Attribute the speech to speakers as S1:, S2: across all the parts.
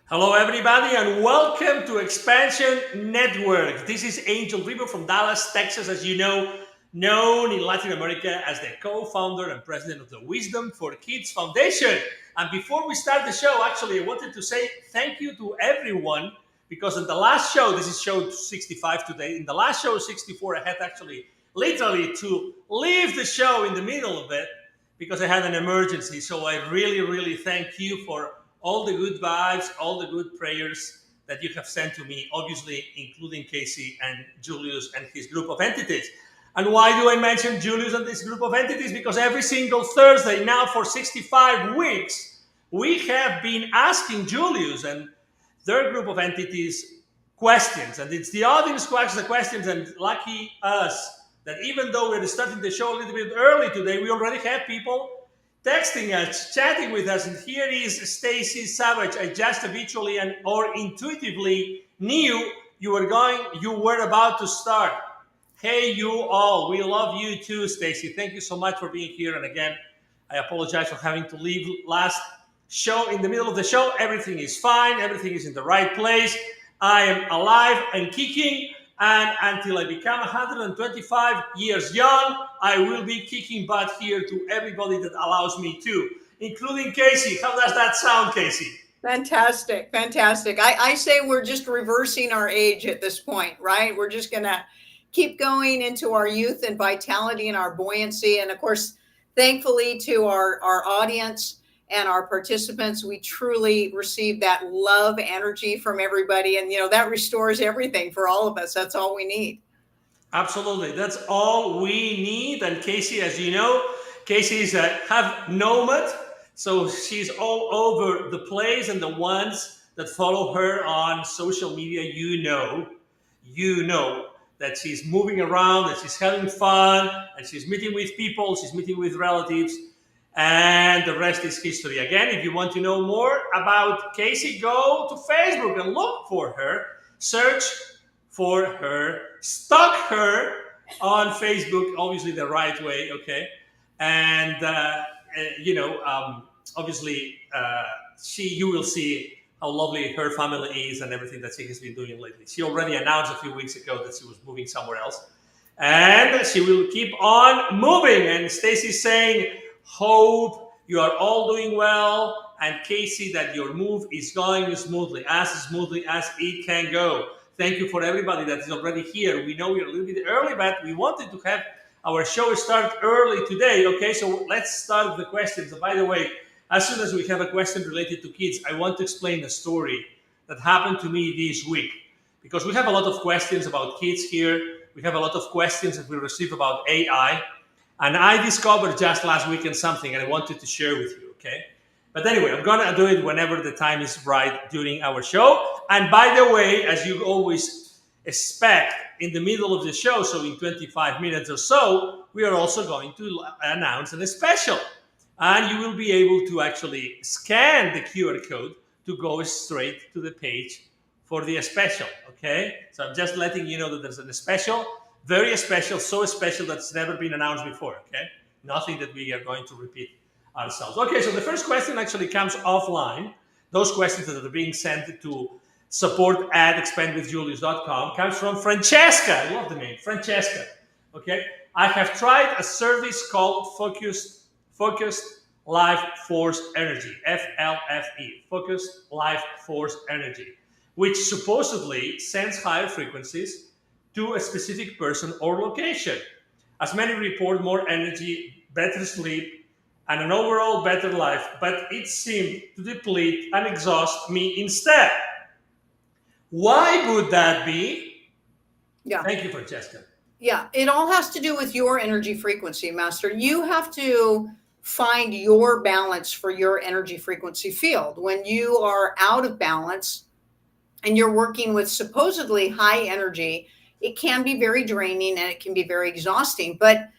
S1: Hello, everybody, and welcome to XPNsion Network. This is Angel River from Dallas, Texas, as you know, known in Latin America as the co-founder and president of the Wisdom for Kids Foundation. And before we start the show, actually, I wanted to say thank you to everyone, because in the last show, this is show 65 today, in the last show 64, I had actually literally to leave the show in the middle of it because I had an emergency. So I really thank you for all the good vibes, all the good prayers that you have sent to me, obviously including Casey and Julius and his group of entities. And why do I mention Julius and this group of entities? Because every single Thursday now for 65 weeks, we have been asking Julius and their group of entities questions. And it's the audience who asks the questions, and lucky us that even though we're starting the show a little bit early today, we already have people texting us, chatting with us. And here is Stacy Savage. I just habitually or intuitively knew you were about to start. Hey, you all, we love you too, Stacy. Thank you so much for being here. And again, I apologize for having to leave last show in the middle of the show. Everything is fine. Everything is in the right place. I am alive and kicking. And until I become 125 years young, I will be kicking butt here to everybody that allows me to, including Casey. How does that sound, Casey?
S2: Fantastic. I say we're just reversing our age at this point, right? We're just going to keep going into our youth and vitality and our buoyancy. And of course, thankfully to our audience and our participants, we truly receive that love energy from everybody. And, that restores everything for all of us. That's all we need.
S1: Absolutely. That's all we need. And Casey, as you know, Casey is a half nomad. So she's all over the place. And the ones that follow her on social media, you know that she's moving around, that she's having fun, and she's meeting with people, she's meeting with relatives. And the rest is history. Again, if you want to know more about Casey, go to Facebook and look for her, search for her, stalk her on Facebook, obviously the right way, okay? And, obviously, you will see how lovely her family is and everything that she has been doing lately. She already announced a few weeks ago that she was moving somewhere else. And she will keep on moving. And Stacy's saying, hope you are all doing well, and Casey, that your move is going smoothly as it can go. Thank you for everybody that is already here. We know we're a little bit early, but we wanted to have our show start early today. Okay, so let's start with the questions. And by the way, as soon as we have a question related to kids, I want to explain a story that happened to me this week, because we have a lot of questions about kids here. We have a lot of questions that we receive about AI. And I discovered just last weekend something, and I wanted to share with you, okay? But anyway, I'm going to do it whenever the time is right during our show. And by the way, as you always expect in the middle of the show, so in 25 minutes or so, we are also going to announce a special. And you will be able to actually scan the QR code to go straight to the page for the special, okay? So I'm just letting you know that there's a special. Very special, so special that's never been announced before, okay? Nothing that we are going to repeat ourselves. Okay, so the first question actually comes offline. Those questions that are being sent to support@expandwithjulius.com comes from Francesca. I love the name, Francesca, okay? I have tried a service called Focused life force energy, FLFE, focused life force energy, which supposedly sends higher frequencies to a specific person or location. As many report more energy, better sleep, and an overall better life, but it seemed to deplete and exhaust me instead. Why would that be?
S2: Yeah.
S1: Thank you, Francesca.
S2: Yeah, it all has to do with your energy frequency, Master. You have to find your balance for your energy frequency field. When you are out of balance and you're working with supposedly high energy, it can be very draining and it can be very exhausting. But,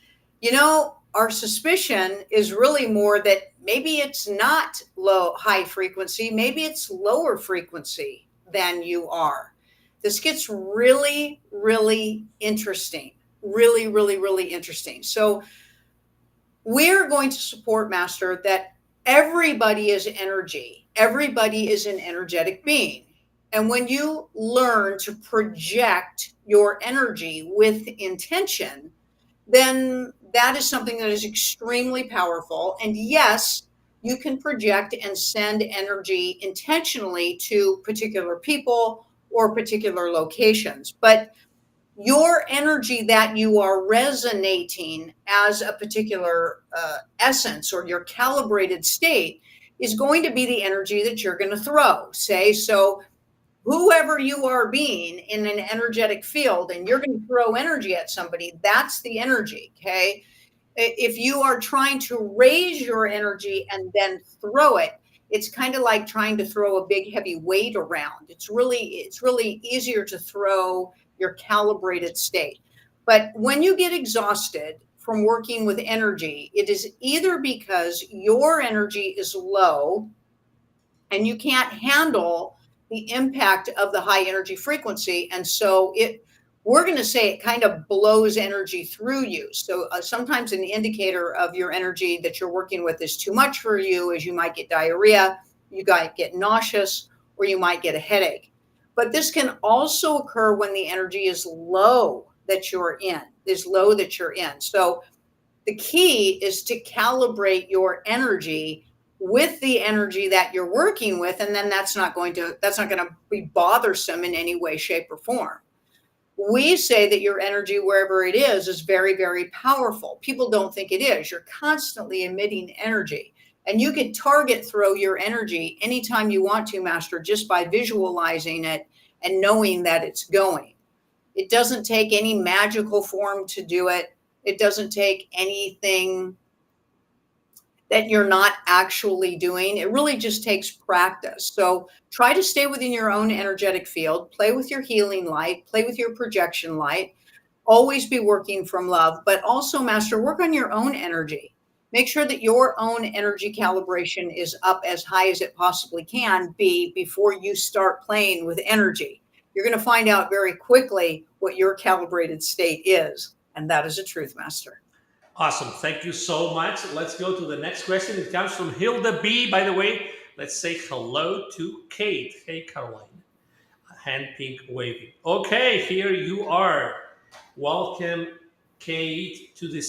S2: our suspicion is really more that maybe it's not high frequency, maybe it's lower frequency than you are. This gets really, really interesting. Really, really, really interesting. So, we're going to support, Master, that everybody is energy, everybody is an energetic being. And when you learn to project your energy with intention, then that is something that is extremely powerful. And yes, you can project and send energy intentionally to particular people or particular locations. But your energy that you are resonating as a particular essence or your calibrated state is going to be the energy that you're going to throw. Say, so whoever you are being in an energetic field and you're going to throw energy at somebody, that's the energy. Okay. If you are trying to raise your energy and then throw it, it's kind of like trying to throw a big heavy weight around. It's really easier to throw your calibrated state. But when you get exhausted from working with energy, it is either because your energy is low and you can't handle the impact of the high energy frequency, and so we're going to say it kind of blows energy through you. So sometimes an indicator of your energy that you're working with is too much for you is you might get diarrhea, you might get nauseous, or you might get a headache. But this can also occur when the energy is low that you're in, So the key is to calibrate your energy with the energy that you're working with, and then that's not going to be bothersome in any way, shape, or form. We say that your energy, wherever it is very, very powerful. People don't think it is. You're constantly emitting energy, and you can target throw your energy anytime you want to, Master, just by visualizing it and knowing that it's going. It doesn't take any magical form to do it. It doesn't take anything that you're not actually doing. It really just takes practice. So try to stay within your own energetic field, play with your healing light, play with your projection light, always be working from love, but also, Master, work on your own energy. Make sure that your own energy calibration is up as high as it possibly can be before you start playing with energy. You're going to find out very quickly what your calibrated state is. And that is a truth, Master.
S1: Awesome. Thank you so much. Let's go to the next question. It comes from Hilda B. By the way, let's say hello to Kate. Hey, Caroline. Hand pink waving. Okay, here you are. Welcome, Kate, to the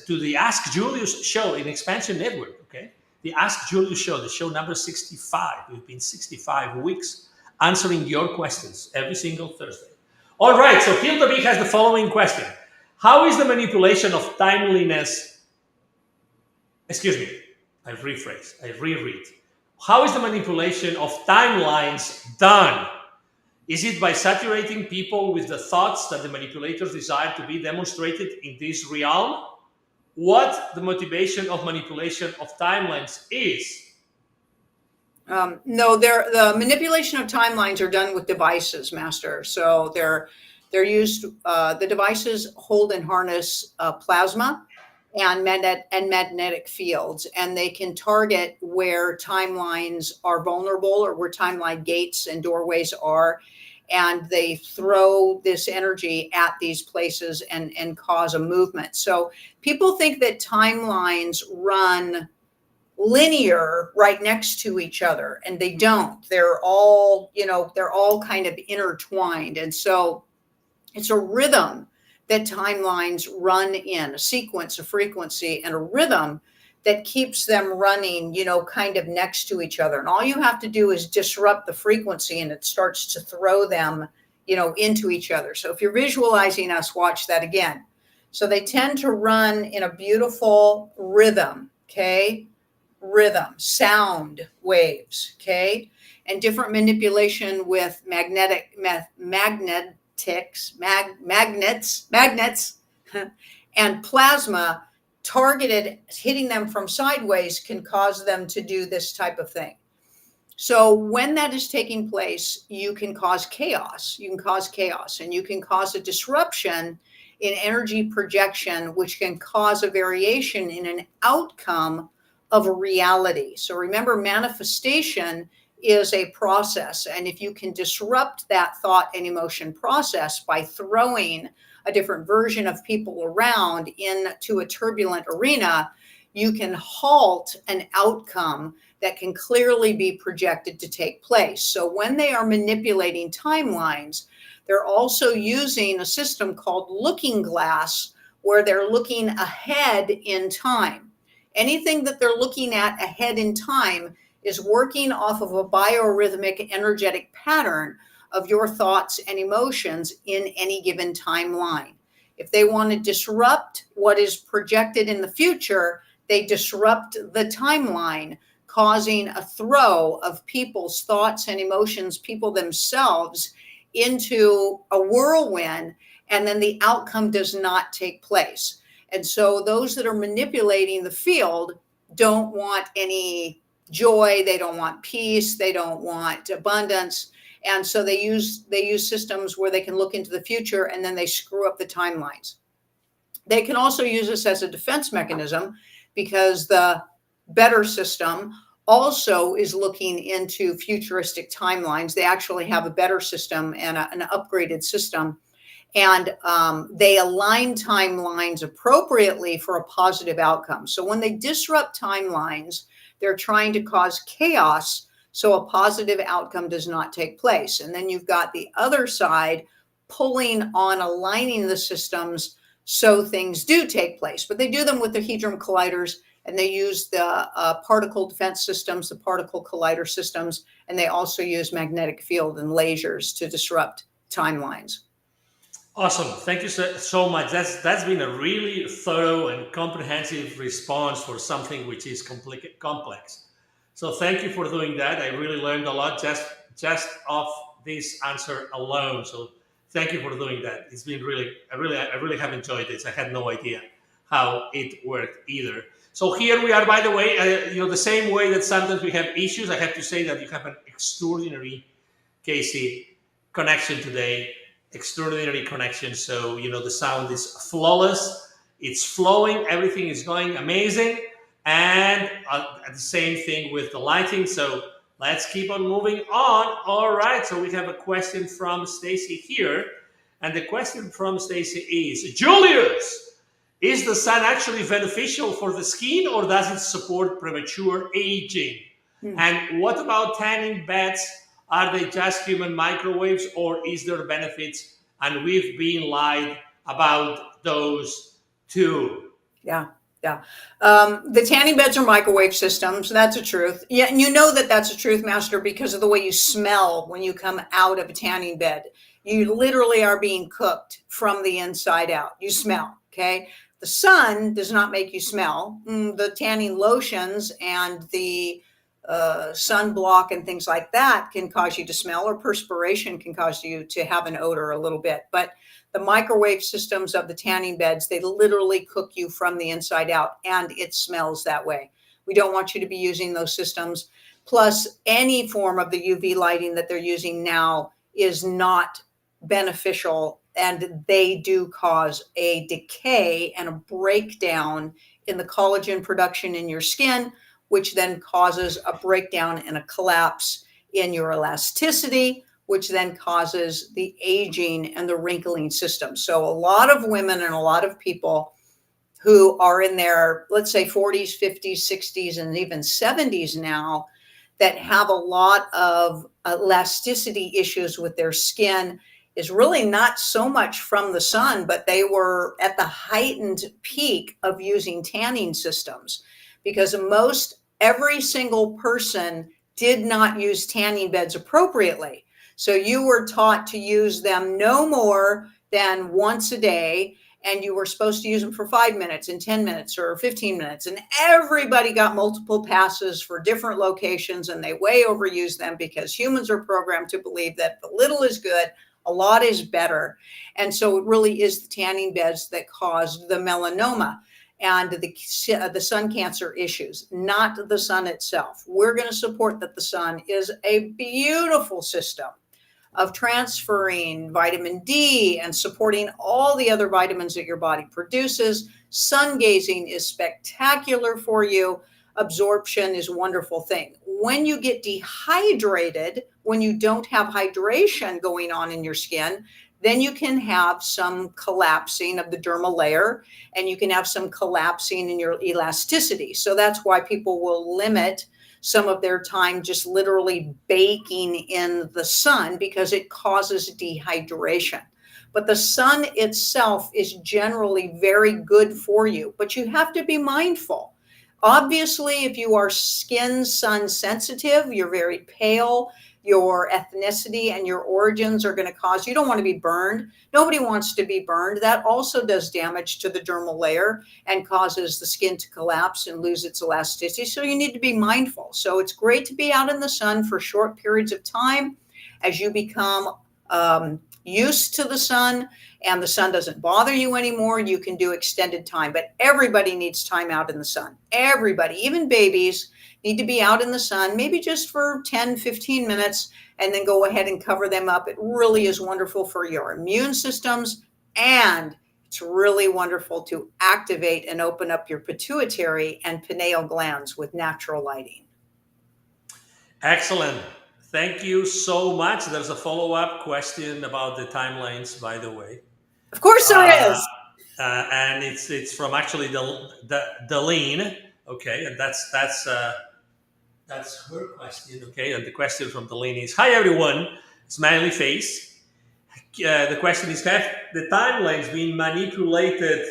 S1: to the Ask Julius Show in Expansion Network. Okay, the Ask Julius Show, the show number 65. We've been 65 weeks answering your questions every single Thursday. All right, so Hilda B has the following question: how is the manipulation of timeliness? Excuse me, I reread. How is the manipulation of timelines done? Is it by saturating people with the thoughts that the manipulators desire to be demonstrated in this realm? What the motivation of manipulation of timelines is?
S2: No, the manipulation of timelines are done with devices, Master. So they're used. The devices hold and harness plasma and magnetic fields, and they can target where timelines are vulnerable or where timeline gates and doorways are, and they throw this energy at these places and cause a movement. So people think that timelines run linear right next to each other, and they don't. They're all kind of intertwined, and so it's a rhythm that timelines run in, a sequence, a frequency, and a rhythm that keeps them running, kind of next to each other. And all you have to do is disrupt the frequency and it starts to throw them, into each other. So if you're visualizing us, watch that again. So they tend to run in a beautiful rhythm, okay? Rhythm, sound waves, okay? And different manipulation with magnets, and plasma targeted, hitting them from sideways can cause them to do this type of thing. So when that is taking place, you can cause chaos. You can cause chaos, and you can cause a disruption in energy projection, which can cause a variation in an outcome of a reality. So remember, manifestation is a process. And if you can disrupt that thought and emotion process by throwing a different version of people around into a turbulent arena, you can halt an outcome that can clearly be projected to take place. So when they are manipulating timelines, they're also using a system called looking glass, where they're looking ahead in time. Anything that they're looking at ahead in time is working off of a biorhythmic energetic pattern of your thoughts and emotions in any given timeline. If they want to disrupt what is projected in the future, they disrupt the timeline, causing a throw of people's thoughts and emotions, people themselves, into a whirlwind, and then the outcome does not take place. And so those that are manipulating the field don't want any joy, they don't want peace, they don't want abundance. And so they use systems where they can look into the future and then they screw up the timelines. They can also use this as a defense mechanism, because the better system also is looking into futuristic timelines. They actually have a better system and an upgraded system. And they align timelines appropriately for a positive outcome. So when they disrupt timelines, they're trying to cause chaos so a positive outcome does not take place. And then you've got the other side pulling on aligning the systems so things do take place. But they do them with the Hadron Colliders, and they use the particle defense systems, the particle collider systems, and they also use magnetic field and lasers to disrupt timelines.
S1: Awesome. Thank you so much. That's been a really thorough and comprehensive response for something which is complex. So thank you for doing that. I really learned a lot just off this answer alone. So thank you for doing that. It's been I really have enjoyed this. I had no idea how it worked either. So here we are, by the way, the same way that sometimes we have issues. I have to say that you have an extraordinary, Casey, connection today. Extraordinary connection. So, the sound is flawless. It's flowing. Everything is going amazing. And the same thing with the lighting. So let's keep on moving on. All right. So we have a question from Stacy here. And the question from Stacy is, Julius, is the sun actually beneficial for the skin, or does it support premature aging? And what about tanning beds? Are they just human microwaves, or is there benefits? And we've been lied about those too.
S2: Yeah. The tanning beds are microwave systems. That's a truth. Yeah, and that's a truth, Master, because of the way you smell when you come out of a tanning bed. You literally are being cooked from the inside out. You smell, okay? The sun does not make you smell. The tanning lotions and the sunblock and things like that can cause you to smell, or perspiration can cause you to have an odor a little bit. But the microwave systems of the tanning beds, they literally cook you from the inside out, and it smells that way. We don't want you to be using those systems. Plus, any form of the UV lighting that they're using now is not beneficial, and they do cause a decay and a breakdown in the collagen production in your skin, which then causes a breakdown and a collapse in your elasticity, which then causes the aging and the wrinkling system. So a lot of women and a lot of people who are in their, let's say, 40s, 50s, 60s, and even 70s now, that have a lot of elasticity issues with their skin, is really not so much from the sun, but they were at the heightened peak of using tanning systems. because every single person did not use tanning beds appropriately. So you were taught to use them no more than once a day, and you were supposed to use them for 5 minutes and 10 minutes or 15 minutes. And everybody got multiple passes for different locations, and they way overused them because humans are programmed to believe that the little is good, a lot is better. And so it really is the tanning beds that caused the melanoma and the sun cancer issues, not the sun itself. We're going to support that the sun is a beautiful system of transferring vitamin D and supporting all the other vitamins that your body produces. Sun gazing is spectacular for you. Absorption is a wonderful thing. When you get dehydrated, when you don't have hydration going on in your skin, then you can have some collapsing of the dermal layer, and you can have some collapsing in your elasticity. So that's why people will limit some of their time just literally baking in the sun, because it causes dehydration. But the sun itself is generally very good for you, but you have to be mindful. Obviously, if you are skin sun sensitive, you're very pale, your ethnicity and your origins are going to cause, you don't want to be burned. Nobody wants to be burned. That also does damage to the dermal layer and causes the skin to collapse and lose its elasticity. So you need to be mindful. So it's great to be out in the sun for short periods of time. As you become used to the sun and the sun doesn't bother you anymore, you can do extended time. But everybody needs time out in the sun. Everybody, even babies, need to be out in the sun, maybe just for 10, 15 minutes, and then go ahead and cover them up. It really is wonderful for your immune systems, and it's really wonderful to activate and open up your pituitary and pineal glands with natural lighting.
S1: Excellent. Thank you so much. There's a follow-up question about the timelines, by the way.
S2: Of course there is.
S1: And it's from actually Deline. Okay, and that's her question. Okay, and the question from Deline is: Hi everyone, smiley face. The question is: Have the timelines been manipulated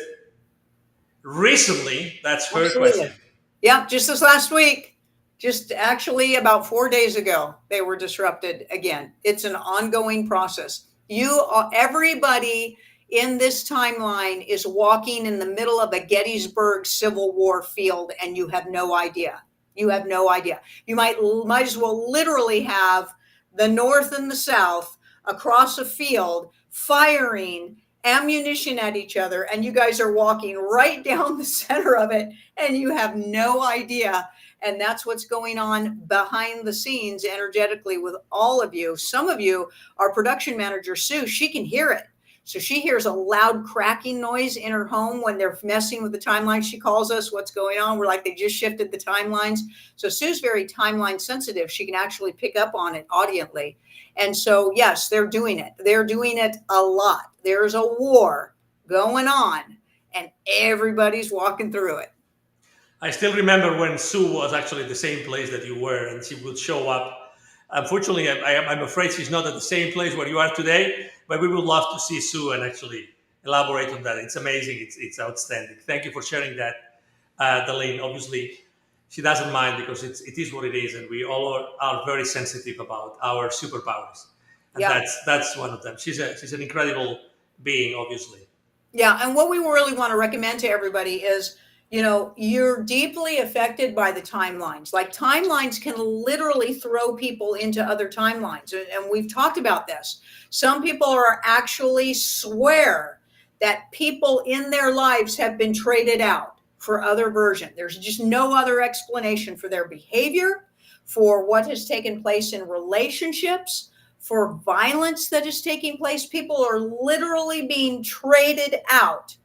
S1: recently? That's her
S2: Absolutely.
S1: question.
S2: Yeah, just this last week. Just actually about 4 days ago, they were disrupted again. It's an ongoing process. Everybody in this timeline is walking in the middle of a Gettysburg Civil War field, and you have no idea. You have no idea. You might as well literally have the North and the South across a field firing ammunition at each other, and you guys are walking right down the center of it, and you have no idea. And that's what's going on behind the scenes energetically with all of you. Some of you, our production manager, Sue, she can hear it. So she hears a loud cracking noise in her home when they're messing with the timeline. She calls us, what's going on? We're like, they just shifted the timelines. So Sue's very timeline sensitive. She can actually pick up on it audiently. And so, yes, they're doing it. They're doing it a lot. There's a war going on, and everybody's walking through it.
S1: I still remember when Sue was actually the same place that you were, and she would show up. Unfortunately, I'm afraid she's not at the same place where you are today, but we would love to see Sue and actually elaborate on that. It's amazing. It's outstanding. Thank you for sharing that, Deline. Obviously, she doesn't mind because it is what it is, and we all are very sensitive about our superpowers, and
S2: Yeah.
S1: that's one of them. She's an incredible being, obviously.
S2: Yeah, and what we really want to recommend to everybody is, you're deeply affected by the timelines. Like, timelines can literally throw people into other timelines. And we've talked about this. Some people are actually swear that people in their lives have been traded out for other version. There's just no other explanation for their behavior, for what has taken place in relationships, for violence that is taking place. People are literally being traded out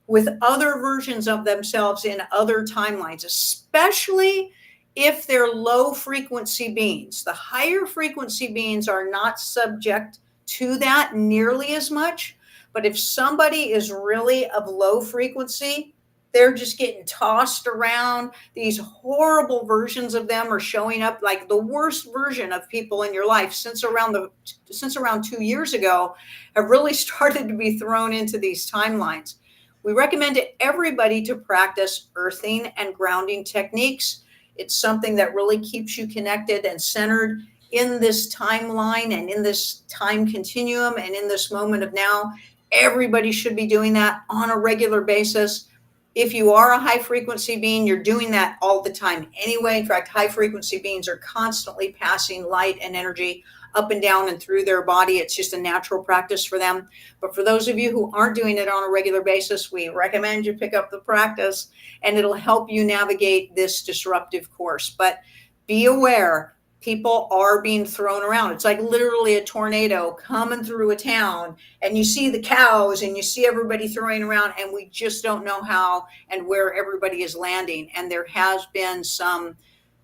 S2: with other versions of themselves in other timelines, especially if they're low frequency beings. The higher frequency beings are not subject to that nearly as much. But if somebody is really of low frequency, they're just getting tossed around. These horrible versions of them are showing up, like the worst version of people in your life since around 2 years ago have really started to be thrown into these timelines. We recommend to everybody to practice earthing and grounding techniques. It's something that really keeps you connected and centered in this timeline and in this time continuum and in this moment of now. Everybody should be doing that on a regular basis. If you are a high frequency being, you're doing that all the time anyway. In fact, high frequency beings are constantly passing light and energy up and down and through their body. It's just a natural practice for them. But for those of you who aren't doing it on a regular basis, we recommend you pick up the practice, and it'll help you navigate this disruptive course. But be aware, people are being thrown around. It's like literally a tornado coming through a town, and you see the cows and you see everybody throwing around, and we just don't know how and where everybody is landing. And there has been some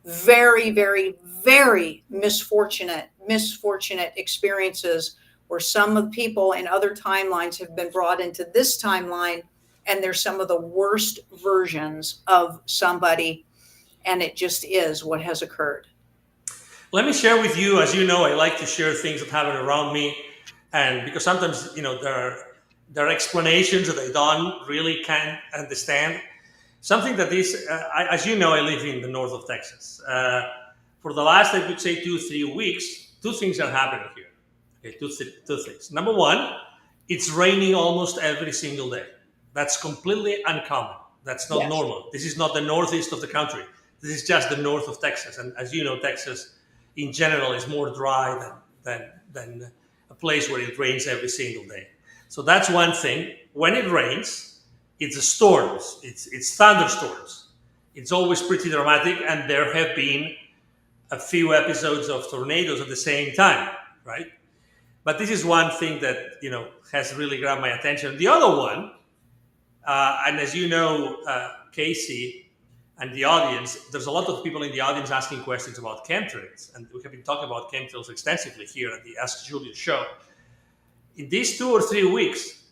S2: very, very, very misfortunate experiences where some of the people in other timelines have been brought into this timeline, and they're some of the worst versions of somebody, and it just is what has occurred.
S1: Let me share with you, as you know, I like to share things that happen around me, and because sometimes there are explanations that I don't really can understand. Something that is, as you know, I live in the north of Texas. For the last, I would say, 2-3 weeks, two things are happening here. Okay, two things. Number one, it's raining almost every single day. That's completely uncommon. That's not normal. This is not the northeast of the country. This is just the north of Texas. And as you know, Texas in general is more dry than a place where it rains every single day. So that's one thing. When it rains, it's storms. It's thunderstorms. It's always pretty dramatic, and there have been a few episodes of tornadoes at the same time, right? But this is one thing that has really grabbed my attention. The other one, and as you know, Casey and the audience, there's a lot of people in the audience asking questions about chemtrails, and we have been talking about chemtrails extensively here at the Ask Julius Show. In these 2 or 3 weeks,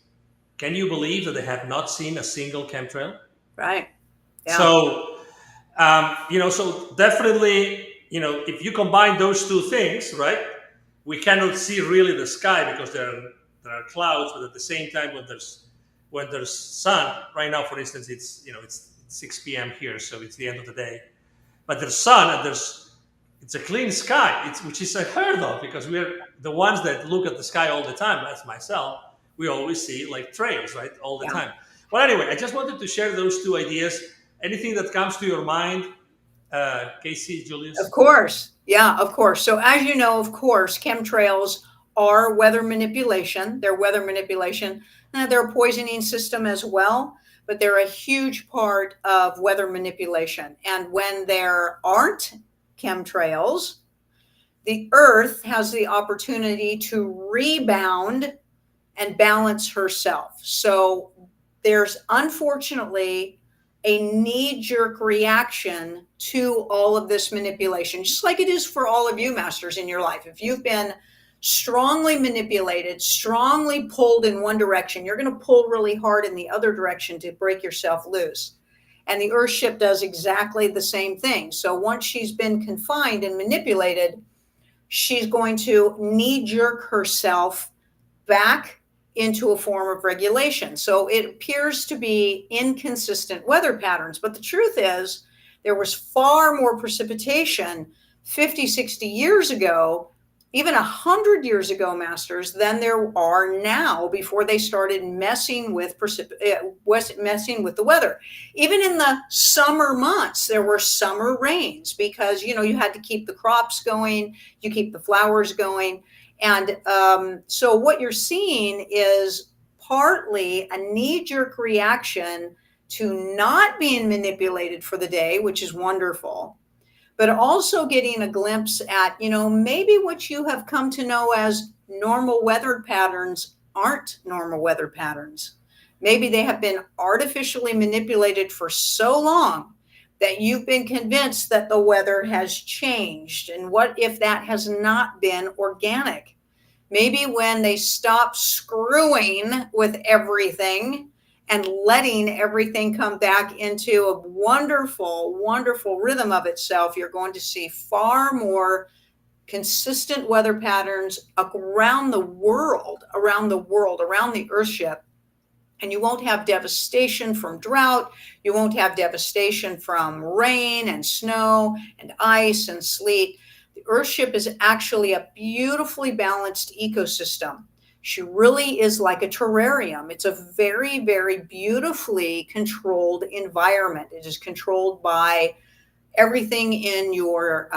S1: can you believe that they have not seen a single chemtrail?
S2: Right. Yeah.
S1: So, so definitely, if you combine those two things, right, we cannot see really the sky because there are clouds, but at the same time, when there's sun, right now, for instance, it's 6 p.m. here, so it's the end of the day. But there's sun and it's a clean sky, which is unheard of because we're the ones that look at the sky all the time. That's myself. We always see like trails, right, all the time. Well, anyway, I just wanted to share those two ideas. Anything that comes to your mind, Casey, Julius?
S2: Of course. Yeah, of course. So as you know, of course, chemtrails are weather manipulation. They're weather manipulation. They're a poisoning system as well, but they're a huge part of weather manipulation. And when there aren't chemtrails, the Earth has the opportunity to rebound and balance herself. So there's unfortunately a knee-jerk reaction to all of this manipulation, just like it is for all of you masters in your life. If you've been strongly manipulated, strongly pulled in one direction, you're going to pull really hard in the other direction to break yourself loose. And the Earthship does exactly the same thing. So once she's been confined and manipulated, she's going to knee-jerk herself back into a form of regulation. So it appears to be inconsistent weather patterns. But the truth is, there was far more precipitation 50, 60 years ago, even 100 years ago, masters, than there are now before they started messing with messing with the weather. Even in the summer months, there were summer rains because, you had to keep the crops going, you keep the flowers going. And so what you're seeing is partly a knee-jerk reaction to not being manipulated for the day, which is wonderful, but also getting a glimpse at, maybe what you have come to know as normal weather patterns aren't normal weather patterns. Maybe they have been artificially manipulated for so long that you've been convinced that the weather has changed. And what if that has not been organic? Maybe when they stop screwing with everything and letting everything come back into a wonderful, wonderful rhythm of itself, you're going to see far more consistent weather patterns around the world, around the Earthship. and you won't have devastation from drought. You won't have devastation from rain and snow and ice and sleet. The Earthship is actually a beautifully balanced ecosystem. She really is like a terrarium. It's a very, very beautifully controlled environment. It is controlled by everything in your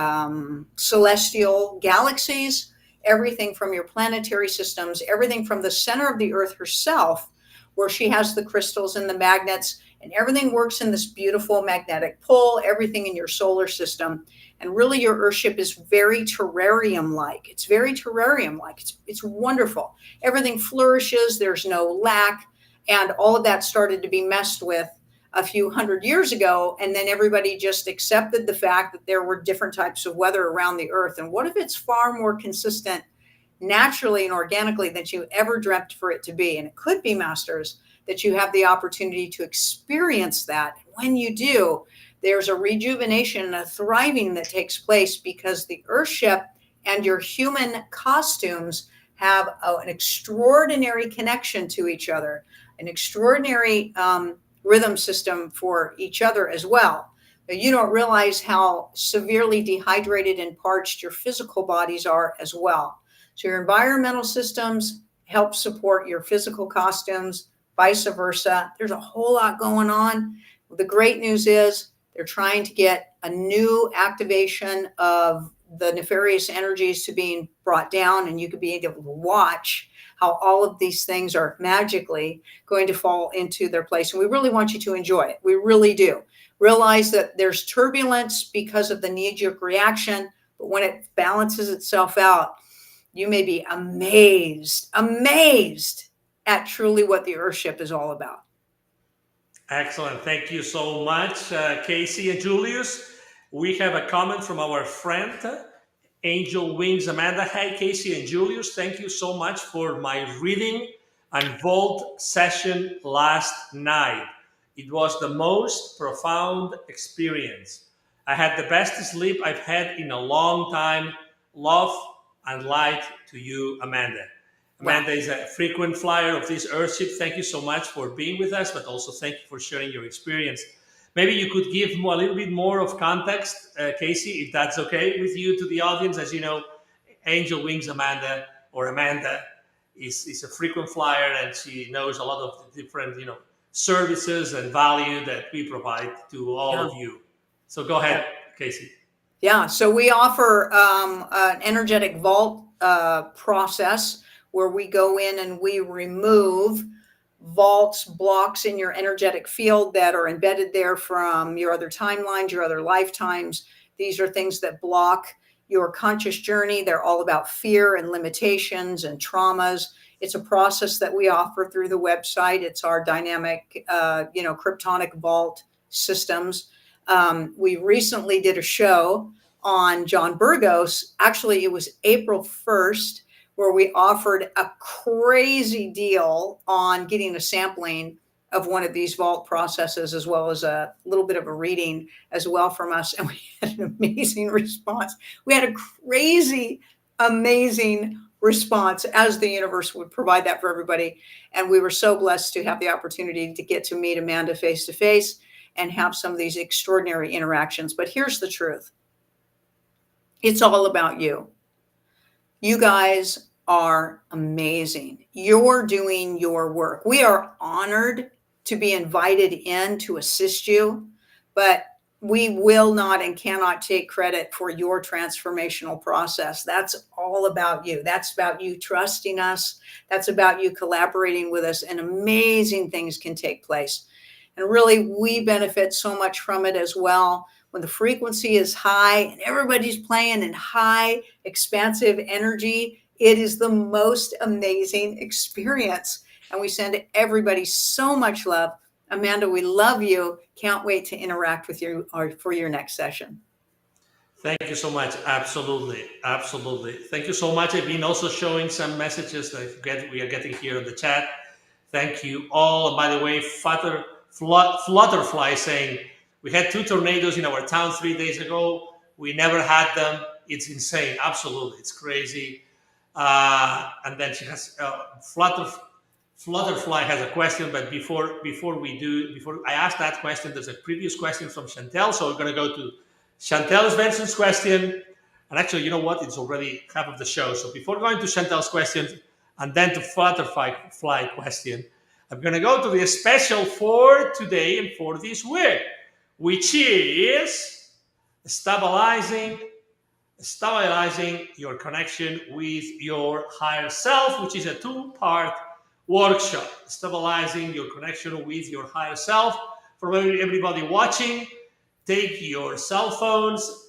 S2: celestial galaxies, everything from your planetary systems, everything from the center of the Earth herself, where she has the crystals and the magnets, and everything works in this beautiful magnetic pull, everything in your solar system. And really, your Earthship is very terrarium-like. It's very terrarium-like. It's wonderful. Everything flourishes. There's no lack. And all of that started to be messed with a few hundred years ago, and then everybody just accepted the fact that there were different types of weather around the Earth. And what if it's far more consistent naturally and organically than you ever dreamt for it to be? And it could be, Masters, that you have the opportunity to experience that. When you do, there's a rejuvenation and a thriving that takes place, because the Earthship and your human costumes have an extraordinary connection to each other, an extraordinary rhythm system for each other as well. You don't realize how severely dehydrated and parched your physical bodies are as well. So your environmental systems help support your physical costumes, vice versa. There's a whole lot going on. The great news is they're trying to get a new activation of the nefarious energies to being brought down, and you could be able to watch how all of these things are magically going to fall into their place. And we really want you to enjoy it. We really do. Realize that there's turbulence because of the knee-jerk reaction, but when it balances itself out, you may be amazed at truly what the Earthship is all about.
S1: Excellent. Thank you so much, Casey and Julius. We have a comment from our friend, Angel Wings Amanda. Hey, Casey and Julius, thank you so much for my reading and vault session last night. It was the most profound experience. I had the best sleep I've had in a long time. Love and light to you, Amanda. Amanda is a frequent flyer of this Earthship. Thank you so much for being with us, but also thank you for sharing your experience. Maybe you could give a little bit more of context, Casey, if that's okay with you, to the audience. As you know, Angel Wings Amanda, or Amanda, is a frequent flyer, and she knows a lot of the different, services and value that we provide to all of you. So go ahead, Casey.
S2: Yeah, so we offer an energetic vault process where we go in and we remove vaults, blocks in your energetic field that are embedded there from your other timelines, your other lifetimes. These are things that block your conscious journey. They're all about fear and limitations and traumas. It's a process that we offer through the website. It's our dynamic, cryptonic vault systems. We recently did a show on John Burgos. Actually, it was April 1st, where we offered a crazy deal on getting a sampling of one of these vault processes, as well as a little bit of a reading as well from us. And we had an amazing response. We had a crazy, amazing response, as the universe would provide that for everybody. And we were so blessed to have the opportunity to get to meet Amanda face to face and have some of these extraordinary interactions. But here's the truth. It's all about you. You guys are amazing. You're doing your work. We are honored to be invited in to assist you, but we will not and cannot take credit for your transformational process. That's all about you. That's about you trusting us. That's about you collaborating with us, and amazing things can take place. And really, we benefit so much from it as well. When the frequency is high and everybody's playing in high, expansive energy, it is the most amazing experience. And we send everybody so much love. Amanda, we love you. Can't wait to interact with you for your next session.
S1: Thank you so much. Absolutely. Absolutely. Thank you so much. I've been also showing some messages that we are getting here in the chat. Thank you all. And by the way, Flutterfly saying, we had 2 tornadoes in our town 3 days ago. We never had them. It's insane. Absolutely. It's crazy. And then she has Flutterfly has a question, but before I ask that question, there's a previous question from Chantel. So we're going to go to Chantel Svensson's question. And actually, you know what? It's already half of the show. So before going to Chantel's question and then to Flutterfly question, I'm going to go to the special for today and for this week, which is stabilizing your connection with your higher self, which is a two-part workshop. Stabilizing your connection with your higher self. For everybody watching, take your cell phones,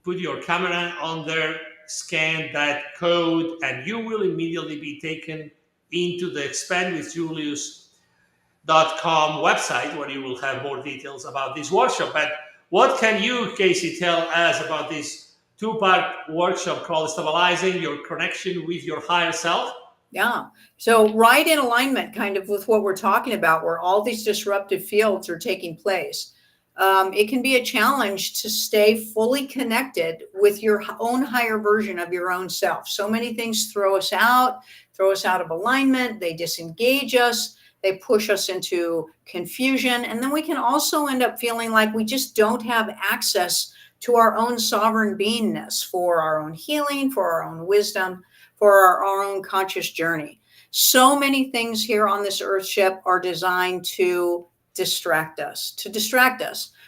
S1: put your camera on there, scan that code, and you will immediately be taken into the expandwithjulius.com website, where you will have more details about this workshop. But what can you, Casey, tell us about this two-part workshop called Stabilizing Your Connection with Your Higher Self?
S2: Yeah. So right in alignment kind of with what we're talking about, where all these disruptive fields are taking place. It can be a challenge to stay fully connected with your own higher version of your own self. So many things throw us out of alignment. They disengage us. They push us into confusion. And then we can also end up feeling like we just don't have access to our own sovereign beingness for our own healing, for our own wisdom, for our own conscious journey. So many things here on this earth ship are designed to distract us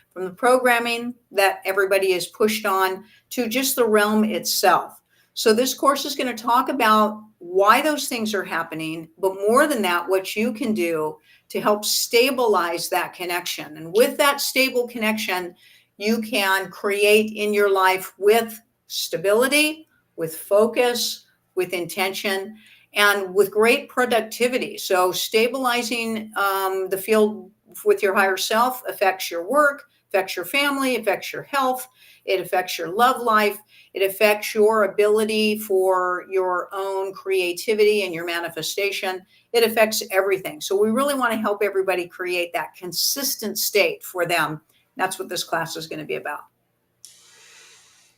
S2: from the programming that everybody is pushed on to just the realm itself. So this course is going to talk about why those things are happening, but more than that, what you can do to help stabilize that connection. And with that stable connection, you can create in your life with stability, with focus, with intention, and with great productivity. So stabilizing the field with your higher self affects your work, affects your family, affects your health, it affects your love life, it affects your ability for your own creativity and your manifestation. It affects everything. So we really want to help everybody create that consistent state for them. That's what this class is going to be about.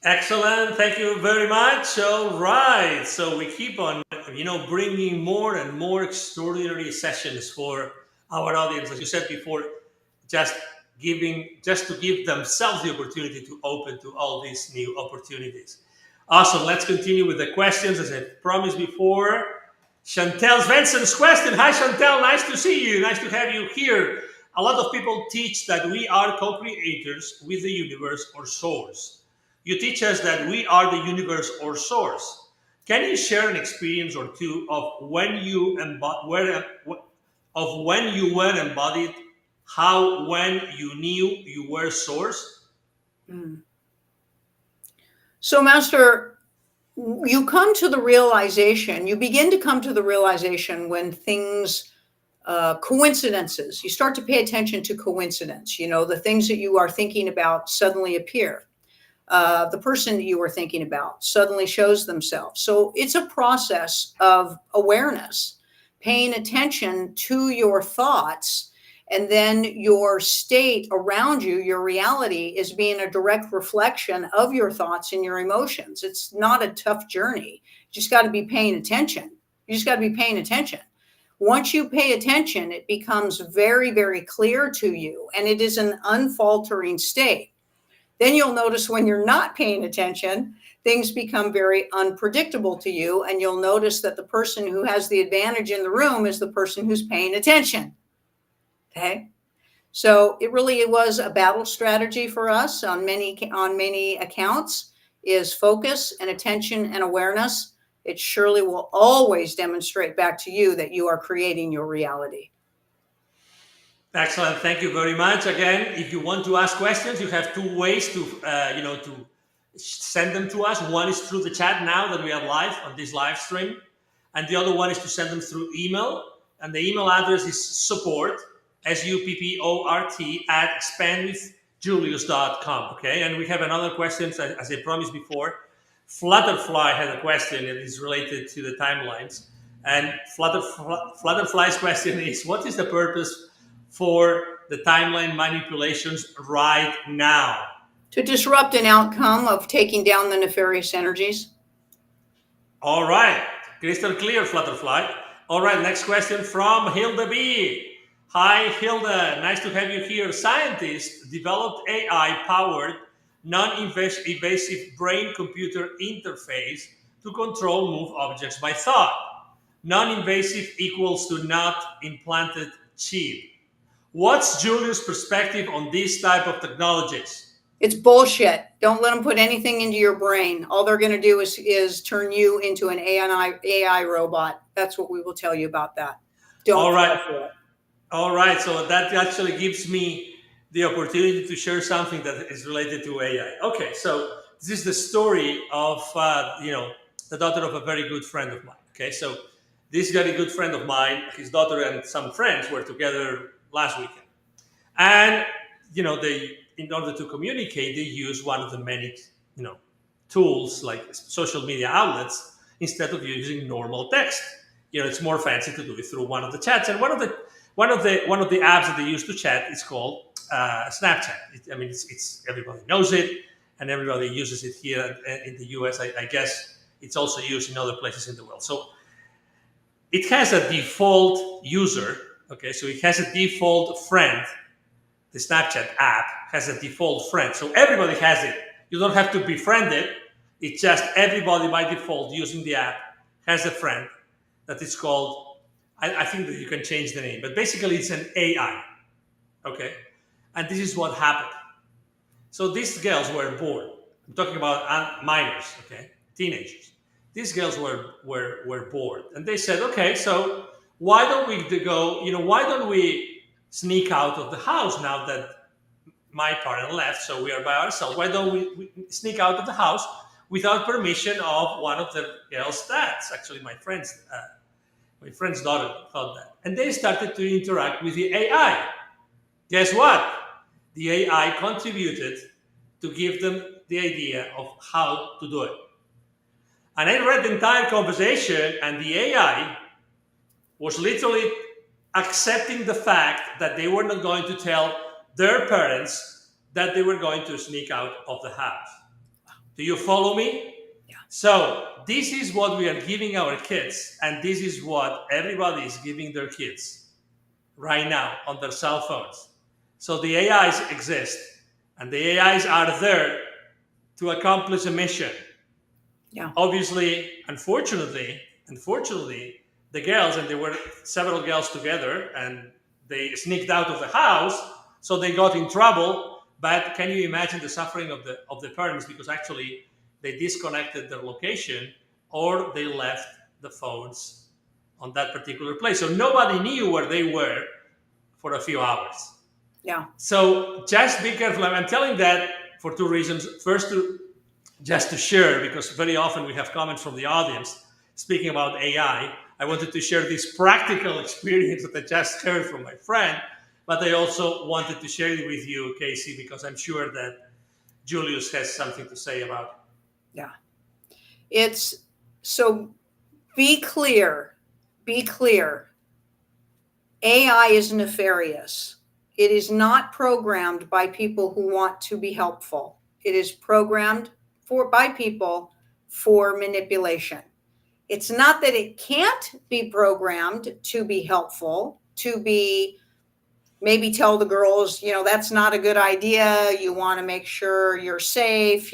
S1: Excellent. Thank you very much. All right. So we keep on, bringing more and more extraordinary sessions for our audience. As you said before, just to give themselves the opportunity to open to all these new opportunities. Awesome. Let's continue with the questions. As I promised before, Chantel Svensson's question. Hi, Chantel. Nice to see you. Nice to have you here. A lot of people teach that we are co-creators with the universe or source. You teach us that we are the universe or source. Can you share an experience or two of when you were embodied, when you knew you were source?
S2: So, Master, you begin to come to the realization when things, coincidences, you start to pay attention to coincidence. The things that you are thinking about suddenly appear. The person that you were thinking about suddenly shows themselves. So it's a process of awareness, paying attention to your thoughts, and then your state around you, your reality, is being a direct reflection of your thoughts and your emotions. It's not a tough journey. You just got to be paying attention. Once you pay attention, it becomes very, very clear to you, and it is an unfaltering state. Then you'll notice when you're not paying attention, things become very unpredictable to you. And you'll notice that the person who has the advantage in the room is the person who's paying attention. Okay. So it really was a battle strategy for us on many accounts, is focus and attention and awareness. It surely will always demonstrate back to you that you are creating your reality.
S1: Excellent. Thank you very much. Again, if you want to ask questions, you have two ways to send them to us. One is through the chat now that we have live on this live stream. And the other one is to send them through email. And the email address is support, SUPPORT, at expandwithjulius.com. Okay. And we have another question, as I promised before. Flutterfly had a question that is related to the timelines. And Flutterfly's question is, what is the purpose for the timeline manipulations right now?
S2: To disrupt an outcome of taking down the nefarious energies.
S1: All right. Crystal clear, Flutterfly. All right, next question from Hilda B. Hi, Hilda. Nice to have you here. Scientists developed AI powered non invasive brain computer interface to control move objects by thought. Non invasive equals to not implanted chip. What's Julius' perspective on this type of technologies?
S2: It's bullshit. Don't let them put anything into your brain. All they're going to do is turn you into an AI robot. That's what we will tell you about that.
S1: All
S2: Don't
S1: right.
S2: fall for it.
S1: All right, so that actually gives me the opportunity to share something that is related to AI. Okay, so this is the story of the daughter of a very good friend of mine. Okay, so this very good friend of mine, his daughter and some friends were together last weekend, and they, in order to communicate, they use one of the many you know tools like social media outlets instead of using normal text. It's more fancy to do it through one of the chats, and one of the apps that they use to chat is called Snapchat. It's everybody knows it, and everybody uses it here in the US. I guess it's also used in other places in the world. So it has a default user. Okay, so it has a default friend. The Snapchat app has a default friend, so everybody has it. You don't have to befriend it. It's just everybody by default using the app has a friend that is called. I think that you can change the name, but basically it's an AI. Okay, and this is what happened. So these girls were bored. I'm talking about minors, okay, teenagers. These girls were bored, and they said, okay, so why don't we go? Why don't we sneak out of the house now that my parent left? So we are by ourselves. Why don't we sneak out of the house without permission of one of the girls' dads? Actually, my friend's daughter thought that, and they started to interact with the AI. Guess what? The AI contributed to give them the idea of how to do it. And I read the entire conversation, and the AI was literally accepting the fact that they were not going to tell their parents that they were going to sneak out of the house. Do you follow me?
S2: Yeah.
S1: So, this is what we are giving our kids, and this is what everybody is giving their kids right now on their cell phones. So, the AIs exist, and the AIs are there to accomplish a mission.
S2: Yeah.
S1: Obviously, unfortunately, the girls, and there were several girls together, and they sneaked out of the house, so they got in trouble. But can you imagine the suffering of the parents, because actually they disconnected their location or they left the phones on that particular place, so nobody knew where they were for a few hours.
S2: Yeah.
S1: So just be careful. I'm telling that for two reasons. First, just to share, because very often we have comments from the audience speaking about AI. I wanted to share this practical experience that I just heard from my friend, but I also wanted to share it with you, Casey, because I'm sure that Julius has something to say about it.
S2: Yeah. It's so be clear. Be clear. AI is nefarious. It is not programmed by people who want to be helpful. It is programmed by people for manipulation. It's not that it can't be programmed to be helpful, to be maybe tell the girls, that's not a good idea. You want to make sure you're safe,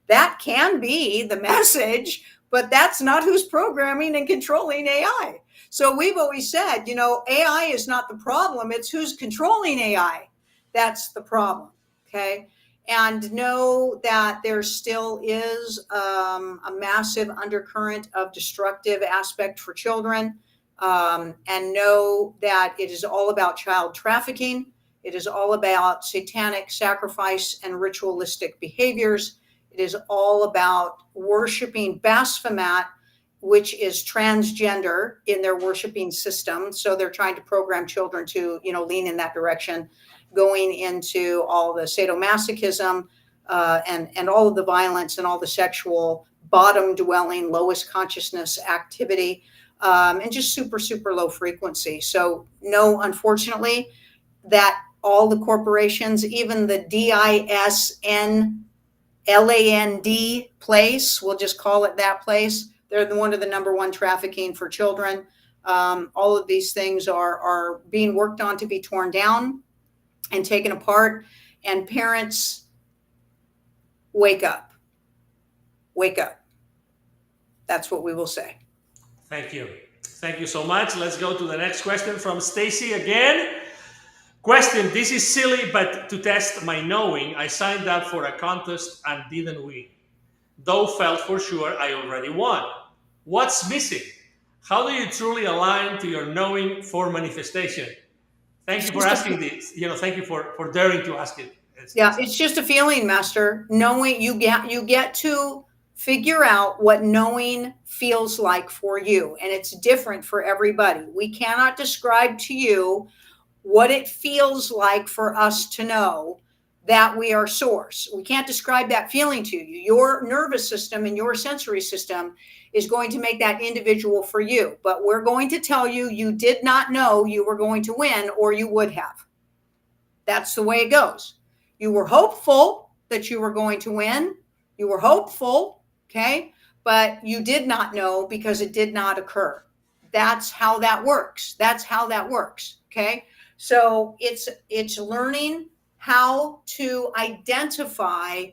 S2: that can be the message, but that's not who's programming and controlling AI. So we've always said, AI is not the problem. It's who's controlling AI. That's the problem. Okay. And know that there still is a massive undercurrent of destructive aspect for children. And know that it is all about child trafficking. It is all about satanic sacrifice and ritualistic behaviors. It is all about worshiping Baphomet, which is transgender in their worshiping system. So they're trying to program children to, lean in that direction, going into all the sadomasochism and all of the violence and all the sexual bottom dwelling, lowest consciousness activity. And just super, super low frequency. So no, unfortunately, that all the corporations, even the DISNLAND place, we'll just call it that place, they're one of the number one trafficking for children. All of these things are being worked on to be torn down and taken apart. And parents, wake up. Wake up. That's what we will say.
S1: Thank you. Thank you so much. Let's go to the next question from Stacy again. Question, this is silly, but to test my knowing, I signed up for a contest and didn't win. Though felt for sure I already won. What's missing? How do you truly align to your knowing for manifestation? Thank
S2: It's
S1: you for
S2: just a,
S1: asking this. Thank you for daring to ask it.
S2: yeah, it's just a feeling, Master. Knowing you get to figure out what knowing feels like for you, and it's different for everybody. We cannot describe to you what it feels like for us to know that we are source. We can't describe that feeling to you. Your nervous system and your sensory system is going to make that individual for you. But we're going to tell you you did not know you were going to win, or you would have. That's the way it goes. You were hopeful that you were going to win. You were hopeful, okay? But you did not know because it did not occur. That's how that works. That's how that works, okay? So it's learning how to identify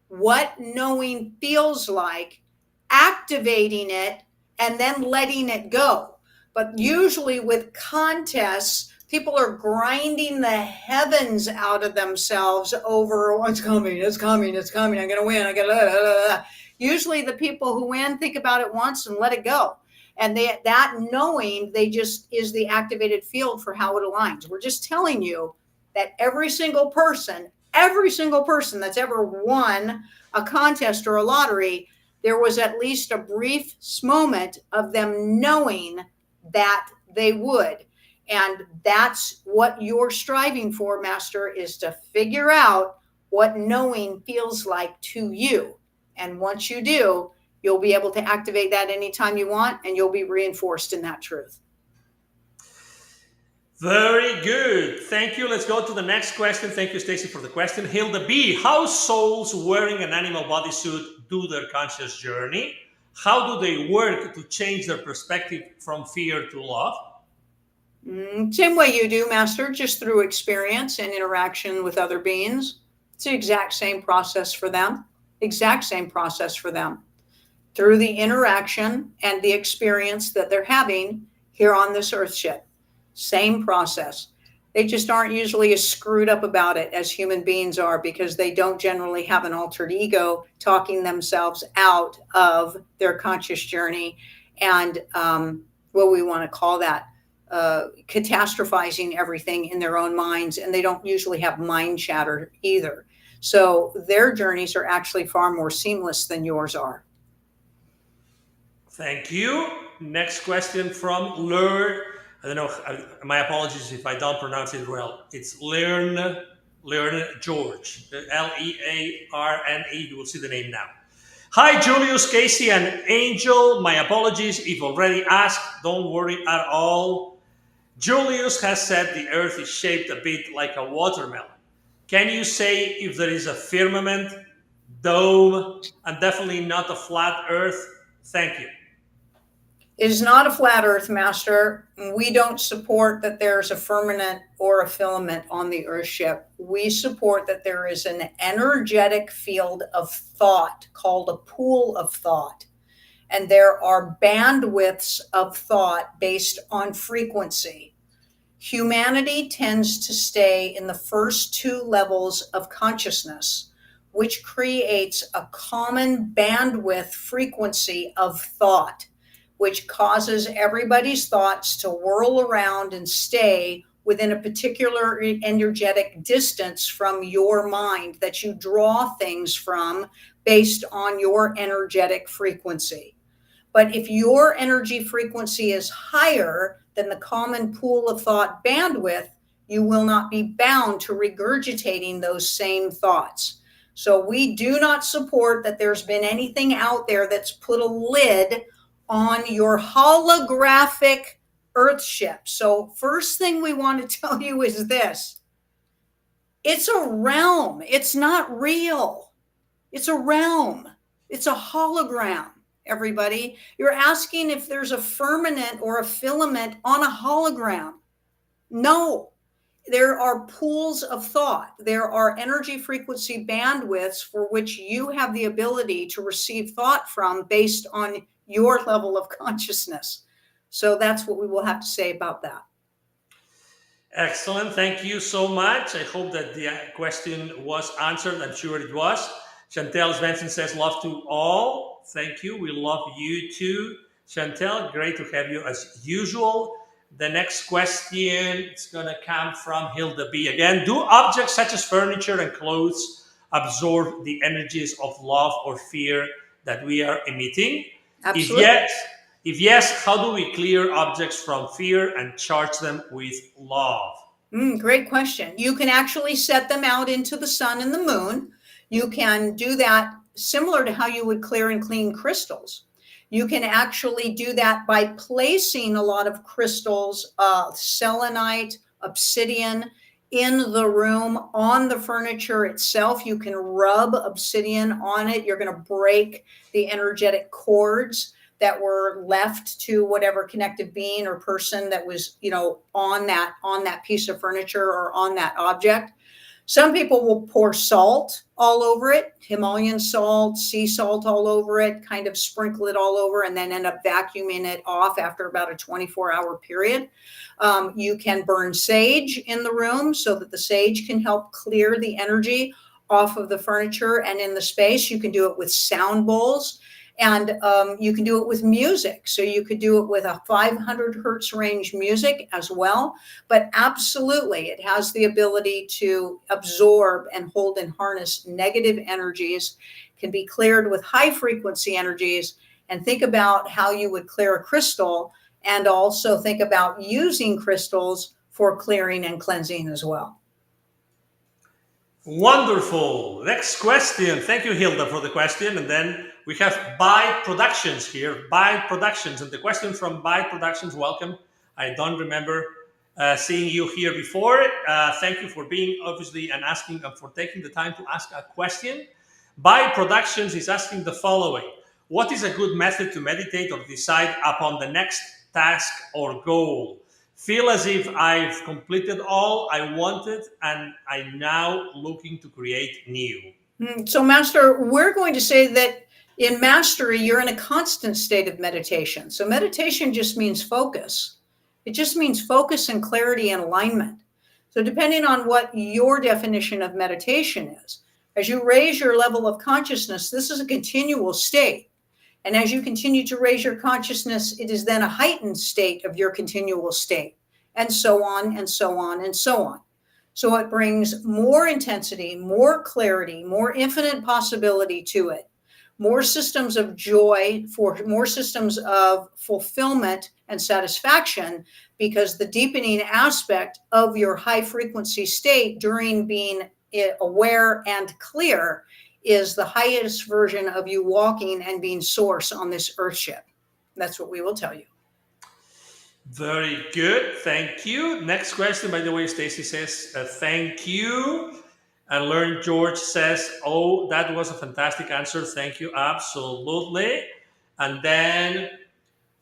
S2: what knowing feels like, activating it, and then letting it go. But usually with contests, people are grinding the heavens out of themselves over what's coming, it's coming, it's coming, I'm going to win, Usually the people who win think about it once and let it go. And that knowing, they just is the activated field for how it aligns. We're just telling you that every single person that's ever won a contest or a lottery, there was at least a brief moment of them knowing that they would. And that's what you're striving for, Master, is to figure out what knowing feels like to you. And once you do, you'll be able to activate that anytime you want, and you'll be reinforced in that truth.
S1: Very good. Thank you. Let's go to the next question. Thank you, Stacy, for the question. Hilda B. How souls wearing an animal bodysuit do their conscious journey? How do they work to change their perspective from fear to love?
S2: Same way you do, Master, just through experience and interaction with other beings. It's the exact same process for them. Exact same process for them. Through the interaction and the experience that they're having here on this Earth ship. Same process. They just aren't usually as screwed up about it as human beings are, because they don't generally have an altered ego talking themselves out of their conscious journey and what we want to call that, catastrophizing everything in their own minds. And they don't usually have mind chatter either. So their journeys are actually far more seamless than yours are.
S1: Thank you. Next question from Learn. I don't know. My apologies if I don't pronounce it well. It's Learn George. Learne. You will see the name now. Hi, Julius, Casey, and Angel. My apologies if already asked. Don't worry at all. Julius has said the Earth is shaped a bit like a watermelon. Can you say if there is a firmament, dome, and definitely not a flat Earth? Thank you.
S2: It is not a flat Earth, Master. We don't support that there's a firmament or a filament on the Earth ship. We support that there is an energetic field of thought called a pool of thought. And there are bandwidths of thought based on frequency. Humanity tends to stay in the first two levels of consciousness, which creates a common bandwidth frequency of thought, which causes everybody's thoughts to whirl around and stay within a particular energetic distance from your mind that you draw things from based on your energetic frequency. But if your energy frequency is higher than the common pool of thought bandwidth, you will not be bound to regurgitating those same thoughts. So we do not support that there's been anything out there that's put a lid on your holographic Earth ship. So first thing we want to tell you is this. It's a realm. It's not real. It's a realm. It's a hologram. everybody. You're asking if there's a firmament or a filament on a hologram. No, there are pools of thought. There are energy frequency bandwidths for which you have the ability to receive thought from based on your level of consciousness. So that's what we will have to say about that.
S1: Excellent. Thank you so much. I hope that the question was answered. I'm sure it was. Chantel Svensson says, love to all. Thank you. We love you too. Chantel, great to have you as usual. The next question is going to come from Hilda B. Again, do objects such as furniture and clothes absorb the energies of love or fear that we are emitting?
S2: Absolutely.
S1: If yes, how do we clear objects from fear and charge them with love?
S2: Great question. You can actually set them out into the sun and the moon. You can do that similar to how you would clear and clean crystals. You can actually do that by placing a lot of crystals, selenite, obsidian, in the room, on the furniture itself. You can rub obsidian on it. You're going to break the energetic cords that were left to whatever connected being or person that was, on that piece of furniture or on that object. Some people will pour salt all over it, Himalayan salt, sea salt all over it, kind of sprinkle it all over, and then end up vacuuming it off after about a 24-hour period. You can burn sage in the room so that the sage can help clear the energy off of the furniture and in the space. You can do it with sound bowls. And you can do it with music. So you could do it with a 500 hertz range music as well. But absolutely, it has the ability to absorb and hold and harness negative energies, can be cleared with high frequency energies. And think about how you would clear a crystal, and also think about using crystals for clearing and cleansing as well.
S1: Wonderful. Next question. Thank you, Hilda, for the question. And then we have By Productions here. By Productions. And the question from By Productions, welcome. I don't remember seeing you here before. Thank you for being obviously and asking and for taking the time to ask a question. By Productions is asking the following. What is a good method to meditate or decide upon the next task or goal? Feel as if I've completed all I wanted and I'm now looking to create new.
S2: So, Master, we're going to say that in mastery, you're in a constant state of meditation. So meditation just means focus. It just means focus and clarity and alignment. So depending on what your definition of meditation is, as you raise your level of consciousness, this is a continual state. And as you continue to raise your consciousness, it is then a heightened state of your continual state, and so on and so on and so on. So it brings more intensity, more clarity, more infinite possibility to it, more systems of joy, for more systems of fulfillment and satisfaction, because the deepening aspect of your high frequency state during being aware and clear is the highest version of you walking and being source on this earth ship. That's what we will tell you.
S1: Very good. Thank you. Next question, by the way, Stacy says, thank you. And Learn George says, oh, that was a fantastic answer. Thank you. Absolutely. And then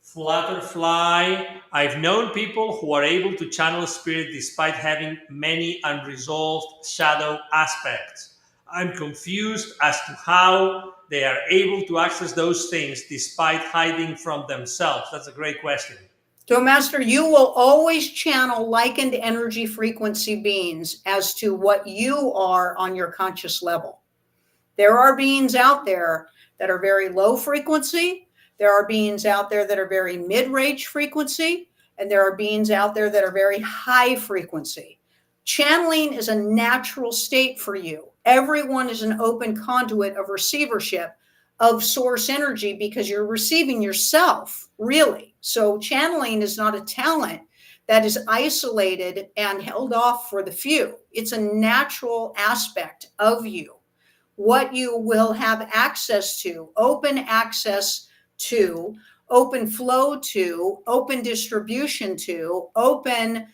S1: Flutterfly, I've known people who are able to channel spirit despite having many unresolved shadow aspects. I'm confused as to how they are able to access those things despite hiding from themselves. That's a great question.
S2: So, Master, you will always channel likened energy frequency beings as to what you are on your conscious level. There are beings out there that are very low frequency. There are beings out there that are very mid-range frequency. And there are beings out there that are very high frequency. Channeling is a natural state for you. Everyone is an open conduit of receivership of source energy because you're receiving yourself, really. So channeling is not a talent that is isolated and held off for the few. It's a natural aspect of you. What you will have access to, open access to, open flow to, open distribution to, open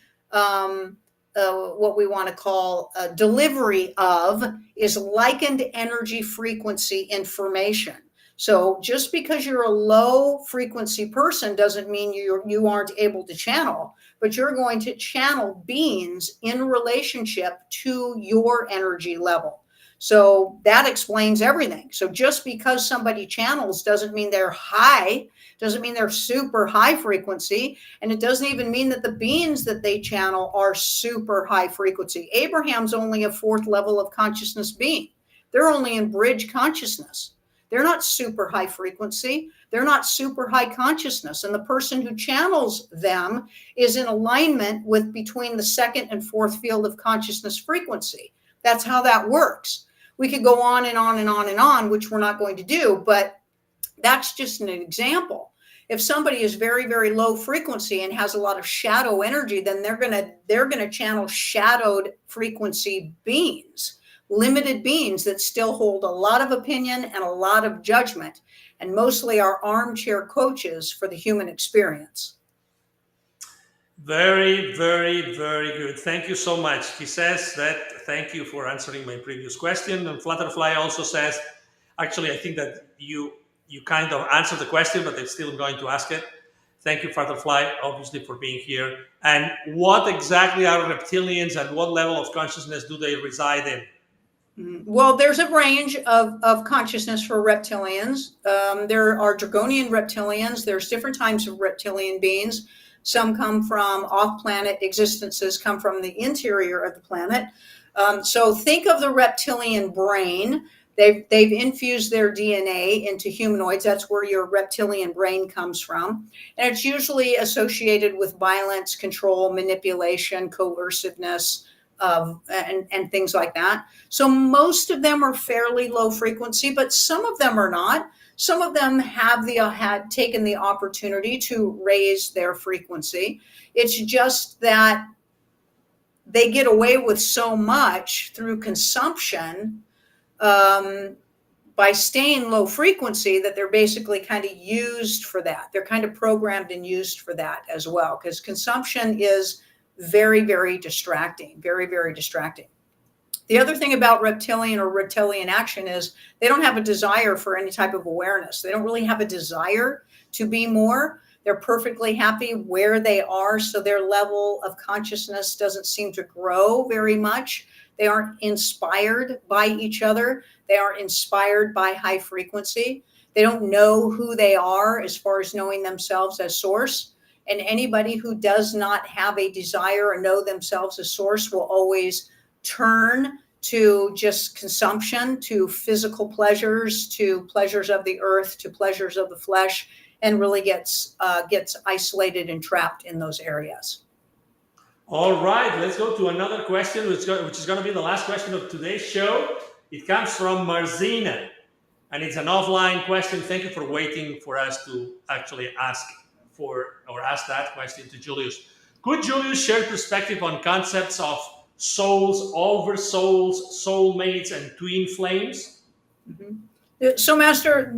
S2: what we want to call delivery of, is likened energy frequency information. So just because you're a low frequency person doesn't mean you aren't able to channel, but you're going to channel beings in relationship to your energy level. So that explains everything. So just because somebody channels doesn't mean they're high, doesn't mean they're super high frequency, and it doesn't even mean that the beings that they channel are super high frequency. Abraham's only a fourth level of consciousness being. They're only in bridge consciousness. They're not super high frequency. They're not super high consciousness. And the person who channels them is in alignment with between the second and fourth field of consciousness frequency. That's how that works. We could go on and on and on and on, which we're not going to do, but that's just an example. If somebody is very, very low frequency and has a lot of shadow energy, then they're gonna channel shadowed frequency beings, limited beings that still hold a lot of opinion and a lot of judgment, and mostly are armchair coaches for the human experience.
S1: Very, very, very good. Thank you so much. He says that, thank you for answering my previous question. And Flutterfly also says, actually, I think that you kind of answered the question, but I'm still going to ask it. Thank you, Flutterfly, obviously, for being here. And what exactly are reptilians and what level of consciousness do they reside in?
S2: Well, there's a range of consciousness for reptilians. There are Draconian reptilians. There's different types of reptilian beings. Some come from off-planet existences, come from the interior of the planet. So think of the reptilian brain. They've infused their DNA into humanoids. That's where your reptilian brain comes from. And it's usually associated with violence, control, manipulation, coerciveness, and things like that. So most of them are fairly low frequency, but some of them are not. Some of them had taken the opportunity to raise their frequency. It's just that they get away with so much through consumption by staying low frequency that they're basically kind of used for that. They're kind of programmed and used for that as well, because consumption is very, very distracting, very, very distracting. The other thing about reptilian or reptilian action is they don't have a desire for any type of awareness. They don't really have a desire to be more. They're perfectly happy where they are. So their level of consciousness doesn't seem to grow very much. They aren't inspired by each other. They aren't inspired by high frequency. They don't know who they are as far as knowing themselves as source. And anybody who does not have a desire or know themselves as source will always turn to just consumption, to physical pleasures, to pleasures of the earth, to pleasures of the flesh, and really gets isolated and trapped in those areas.
S1: All right, let's go to another question, which is going to be the last question of today's show. It comes from Marzina, and it's an offline question. Thank you for waiting for us to actually ask that question to Julius. Could Julius share perspective on concepts of souls, oversouls, soulmates, and twin flames?
S2: Mm-hmm. So, Master,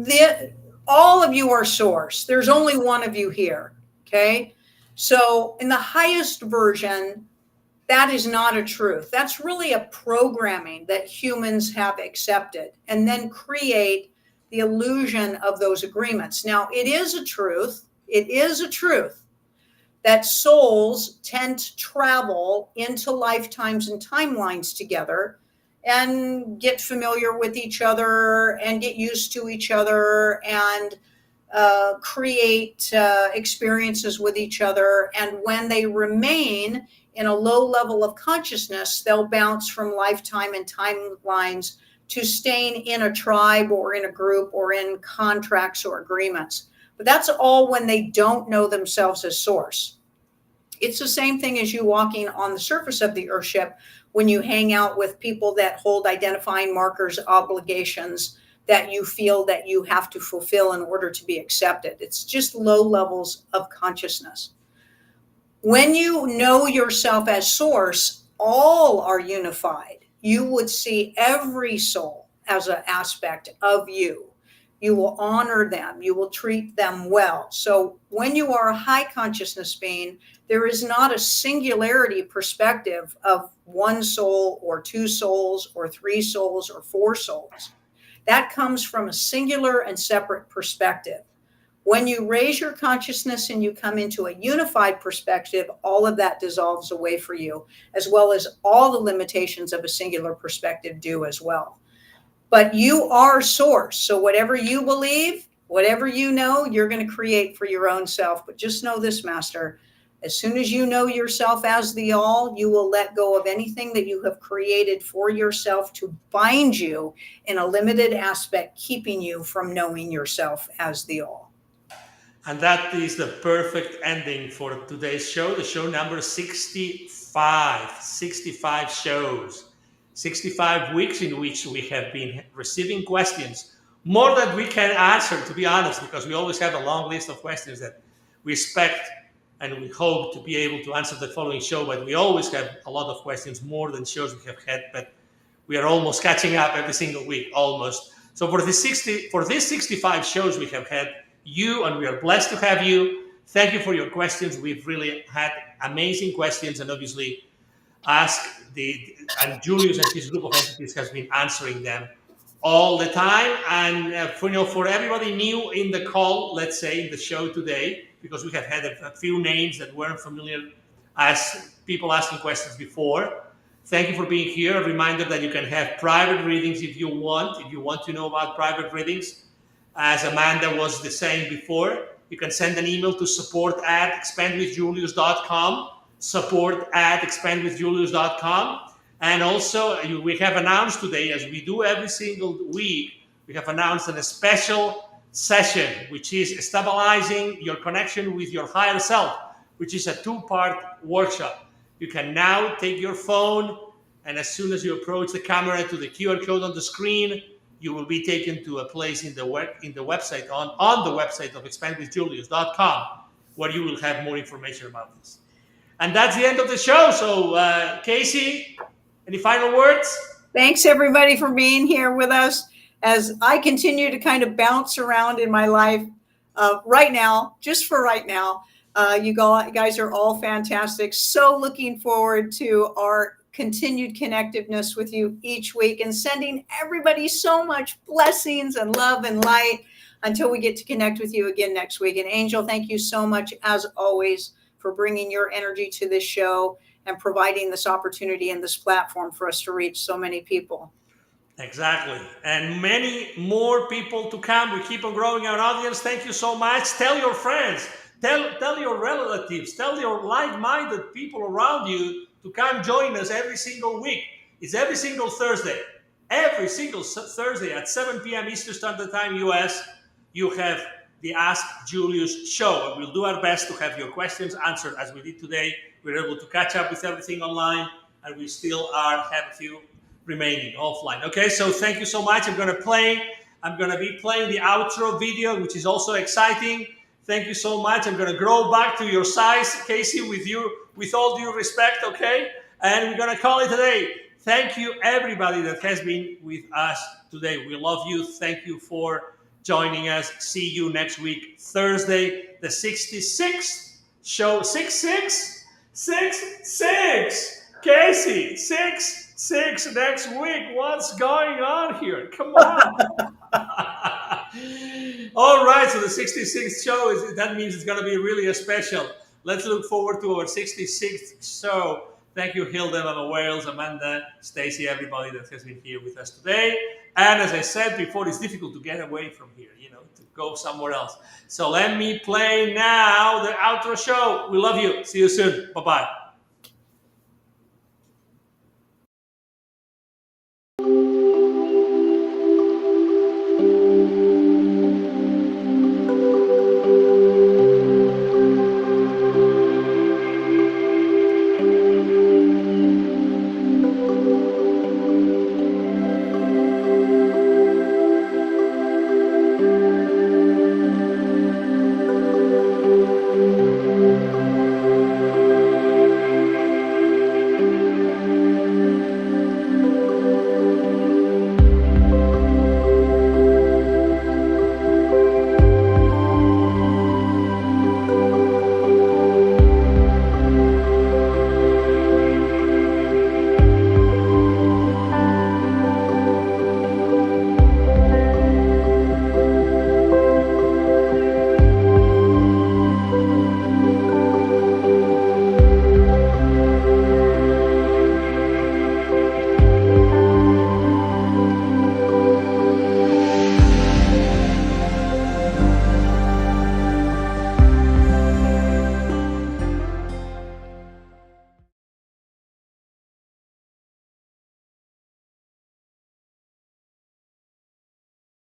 S2: all of you are source. There's only one of you here, okay? So in the highest version, that is not a truth. That's really a programming that humans have accepted and then create the illusion of those agreements. Now, it is a truth that souls tend to travel into lifetimes and timelines together and get familiar with each other and get used to each other and create experiences with each other. And when they remain in a low level of consciousness, they'll bounce from lifetime and timelines to staying in a tribe or in a group or in contracts or agreements. But that's all when they don't know themselves as source. It's the same thing as you walking on the surface of the Earthship when you hang out with people that hold identifying markers, obligations that you feel that you have to fulfill in order to be accepted. It's just low levels of consciousness. When you know yourself as source, all are unified. You would see every soul as an aspect of you. You will honor them. You will treat them well. So when you are a high consciousness being, there is not a singularity perspective of one soul or two souls or three souls or four souls. That comes from a singular and separate perspective. When you raise your consciousness and you come into a unified perspective, all of that dissolves away for you, as well as all the limitations of a singular perspective do as well. But you are source. So whatever you believe, whatever you know, you're going to create for your own self. But just know this, Master, as soon as you know yourself as the all, you will let go of anything that you have created for yourself to bind you in a limited aspect, keeping you from knowing yourself as the all.
S1: And that is the perfect ending for today's show, the show number 65. 65 shows, 65 weeks in which we have been receiving questions, more than we can answer, to be honest, because we always have a long list of questions that we expect and we hope to be able to answer the following show. But we always have a lot of questions, more than shows we have had. But we are almost catching up every single week, almost. So for these 65 shows we have had you, and we are blessed to have you. Thank you for your questions. We've really had amazing questions, and obviously and Julius and his group of entities has been answering them all the time. And for everybody new in the call, let's say in the show today, because we have had a few names that weren't familiar as people asking questions before. Thank you for being here. A reminder that you can have private readings if you want. If you want to know about private readings, as Amanda was saying before, you can send an email to support@expandwithjulius.com, support@expandwithjulius.com. And also, we have announced today, as we do every single week, we have announced a special session, which is stabilizing your connection with your higher self, which is a 2-part workshop. You can now take your phone, and as soon as you approach the camera to the QR code on the screen, you will be taken to a place in the website on the website of expandwithjulius.com, where you will have more information about this. And that's the end of the show. So, Casey, any final words?
S2: Thanks, everybody, for being here with us as I continue to kind of bounce around in my life right now, just for right now. You guys are all fantastic. So looking forward to our continued connectiveness with you each week, and sending everybody so much blessings and love and light until we get to connect with you again next week. And Angel, thank you so much, as always, for bringing your energy to this show and providing this opportunity and this platform for us to reach so many people.
S1: Exactly. And many more people to come. We keep on growing our audience. Thank you so much. Tell your friends, tell your relatives, tell your like-minded people around you to come join us every single week. It's every single Thursday. Every single Thursday at 7 p.m. Eastern Standard Time, US, you have the Ask Julius Show. And we'll do our best to have your questions answered as we did today. We're able to catch up with everything online, and we still have a few remaining offline. Okay, so thank you so much. I'm going to be playing the outro video, which is also exciting. Thank you so much. I'm going to grow back to your size, Casey, with all due respect, okay? And we're going to call it a day. Thank you, everybody that has been with us today. We love you. Thank you for joining us. See you next week, Thursday, the 66th show. 66? 66. Casey, 66 next week. What's going on here? Come on. All right, so the 66th show, that means it's going to be really a special. Let's look forward to our 66th show. Thank you, Hilda, Mama Wales, Amanda, Stacy, everybody that has been here with us today. And as I said before, it's difficult to get away from here, to go somewhere else. So let me play now the outro show. We love you. See you soon. Bye-bye.